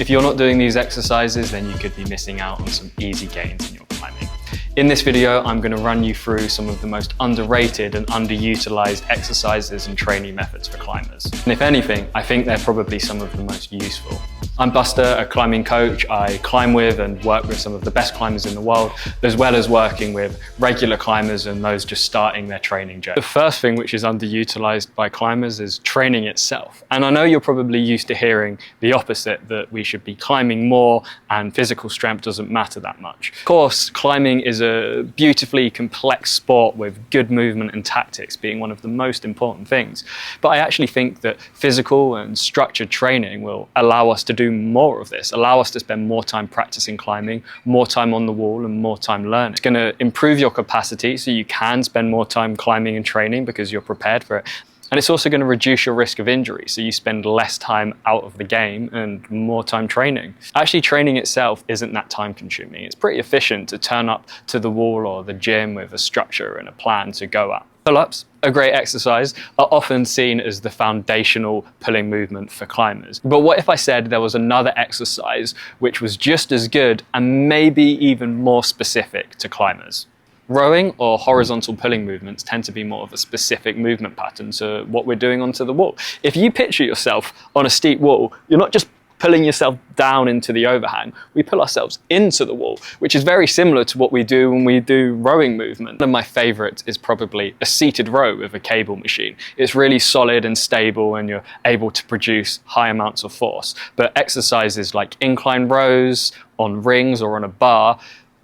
If you're not doing these exercises, then you could be missing out on some easy gains in your climbing. In this video, I'm going to run you through some of the most underrated and underutilized exercises and training methods for climbers. And if anything, I think they're probably some of the most useful. I'm Buster, a climbing coach. I climb with and work with some of the best climbers in the world, as well as working with regular climbers and those just starting their training journey. The first thing which is underutilized by climbers is training itself. And I know you're probably used to hearing the opposite, that we should be climbing more and physical strength doesn't matter that much. Of course, climbing is a beautifully complex sport with good movement and tactics being one of the most important things. But I actually think that physical and structured training will allow us to do more of this, allow us to spend more time practicing climbing, more time on the wall and more time learning. It's going to improve your capacity so you can spend more time climbing and training because you're prepared for it. And it's also going to reduce your risk of injury, so you spend less time out of the game and more time training. Actually, training itself isn't that time consuming. It's pretty efficient to turn up to the wall or the gym with a structure and a plan to go at. Pull-ups, a great exercise, are often seen as the foundational pulling movement for climbers. But what if I said there was another exercise which was just as good and maybe even more specific to climbers? Rowing or horizontal pulling movements tend to be more of a specific movement pattern to what we're doing onto the wall. If you picture yourself on a steep wall, you're not just pulling yourself down into the overhang, we pull ourselves into the wall, which is very similar to what we do when we do rowing movement. One of my favorites is probably a seated row with a cable machine. It's really solid and stable and you're able to produce high amounts of force. But exercises like incline rows on rings or on a bar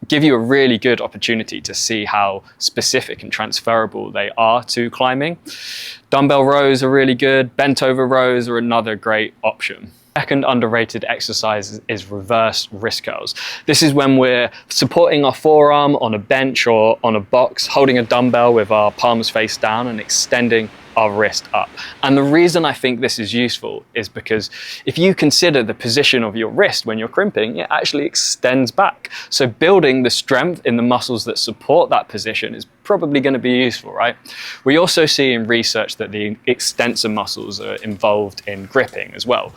give you a really good opportunity to see how specific and transferable they are to climbing. Dumbbell rows are really good. Bent over rows are another great option. Second underrated exercise is reverse wrist curls. This is when we're supporting our forearm on a bench or on a box, holding a dumbbell with our palms face down and extending our wrist up. And the reason I think this is useful is because if you consider the position of your wrist when you're crimping, it actually extends back. So building the strength in the muscles that support that position is probably going to be useful, right? We also see in research that the extensor muscles are involved in gripping as well.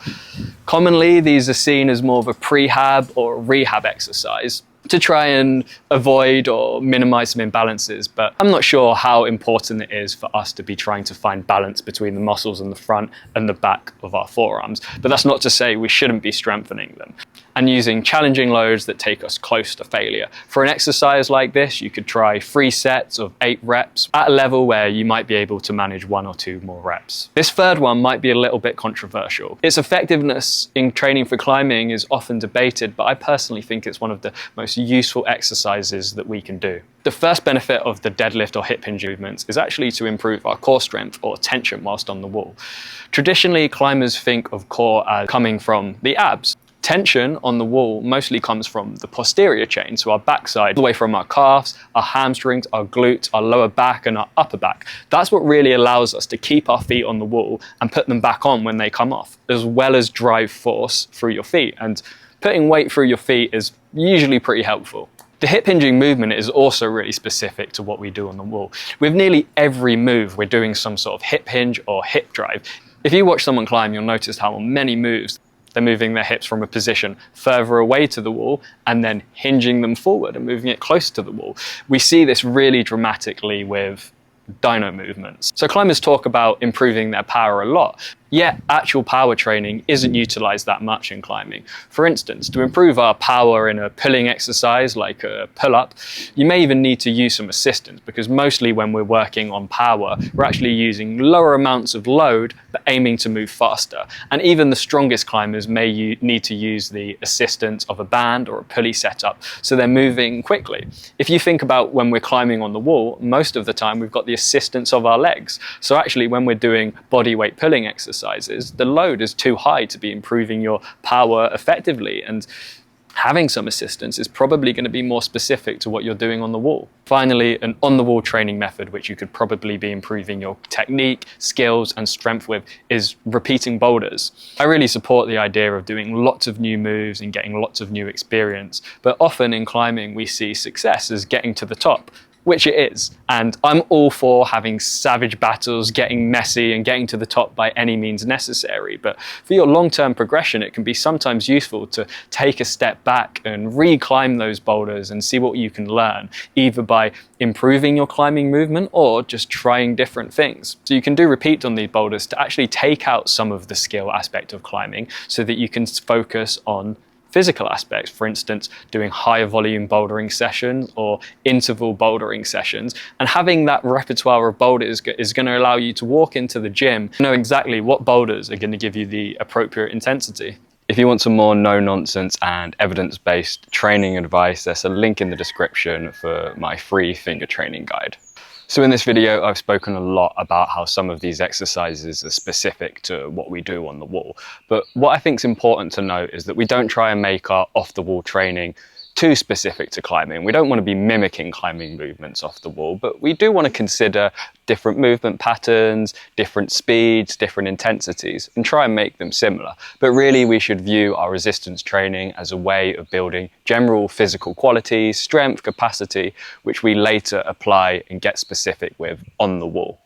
Commonly, these are seen as more of a prehab or a rehab exercise to try and avoid or minimize some imbalances, but I'm not sure how important it is for us to be trying to find balance between the muscles in the front and the back of our forearms. But that's not to say we shouldn't be strengthening them and using challenging loads that take us close to failure. For an exercise like this, you could try 3 sets of 8 reps at a level where you might be able to manage 1 or 2 more reps. This third one might be a little bit controversial. Its effectiveness in training for climbing is often debated, but I personally think it's one of the most useful exercises that we can do. The first benefit of the deadlift or hip hinge movements is actually to improve our core strength or tension whilst on the wall. Traditionally, climbers think of core as coming from the abs. Tension on the wall mostly comes from the posterior chain, so our backside, all the way from our calves, our hamstrings, our glutes, our lower back and our upper back. That's what really allows us to keep our feet on the wall and put them back on when they come off, as well as drive force through your feet. And putting weight through your feet is usually pretty helpful. The hip hinging movement is also really specific to what we do on the wall. With nearly every move, we're doing some sort of hip hinge or hip drive. If you watch someone climb, you'll notice how on many moves, they're moving their hips from a position further away to the wall and then hinging them forward and moving it close to the wall. We see this really dramatically with dyno movements. So climbers talk about improving their power a lot, yet actual power training isn't utilized that much in climbing. For instance, to improve our power in a pulling exercise like a pull-up, you may even need to use some assistance, because mostly when we're working on power, we're actually using lower amounts of load but aiming to move faster. And even the strongest climbers may need to use the assistance of a band or a pulley setup, so they're moving quickly. If you think about when we're climbing on the wall, most of the time we've got the assistance of our legs. So actually when we're doing body weight pulling exercises, the load is too high to be improving your power effectively, and having some assistance is probably going to be more specific to what you're doing on the wall. Finally, an on-the-wall training method which you could probably be improving your technique, skills and strength with is repeating boulders. I really support the idea of doing lots of new moves and getting lots of new experience, but often in climbing we see success as getting to the top. which it is. And I'm all for having savage battles, getting messy and getting to the top by any means necessary. But for your long-term progression, it can be sometimes useful to take a step back and re-climb those boulders and see what you can learn, either by improving your climbing movement or just trying different things. So you can do repeat on these boulders to actually take out some of the skill aspect of climbing so that you can focus on physical aspects, for instance, doing higher volume bouldering sessions or interval bouldering sessions. And having that repertoire of boulders is going to allow you to walk into the gym, know exactly what boulders are going to give you the appropriate intensity. If you want some more no-nonsense and evidence-based training advice, there's a link in the description for my free finger training guide. So in this video, I've spoken a lot about how some of these exercises are specific to what we do on the wall. But what I think is important to note is that we don't try and make our off-the-wall training too specific to climbing. We don't want to be mimicking climbing movements off the wall, but we do want to consider different movement patterns, different speeds, different intensities, and try and make them similar. But really, we should view our resistance training as a way of building general physical qualities, strength, capacity, which we later apply and get specific with on the wall.